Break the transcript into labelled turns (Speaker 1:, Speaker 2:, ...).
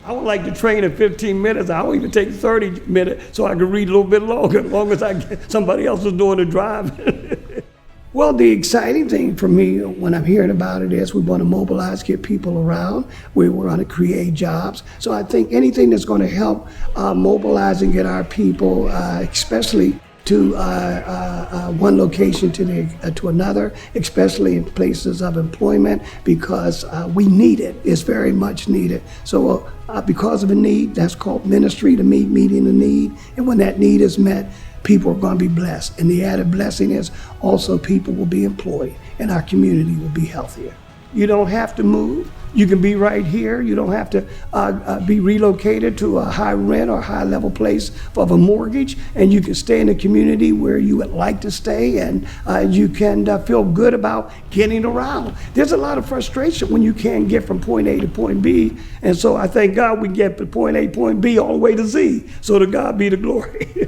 Speaker 1: I would like to train in 15 minutes. I'll even take 30 minutes so I can read a little bit longer, as long as somebody else is doing the driving. Well, the exciting thing for me when I'm hearing about it is we want to mobilize, get people around. We want to create jobs. So I think anything that's going to help mobilize and get our people, especially to one location to another, especially in places of employment, because we need it. It's very much needed. So because of a need, that's called ministry, to meeting the need. And when that need is met, people are going to be blessed. And the added blessing is also people will be employed and our community will be healthier. You don't have to move. You can be right here. You don't have to be relocated to a high rent or high level place of a mortgage, and you can stay in a community where you would like to stay, and you can feel good about getting around. There's a lot of frustration when you can't get from point A to point B, and so I thank God we get from point A, point B, all the way to Z. So to God be the glory.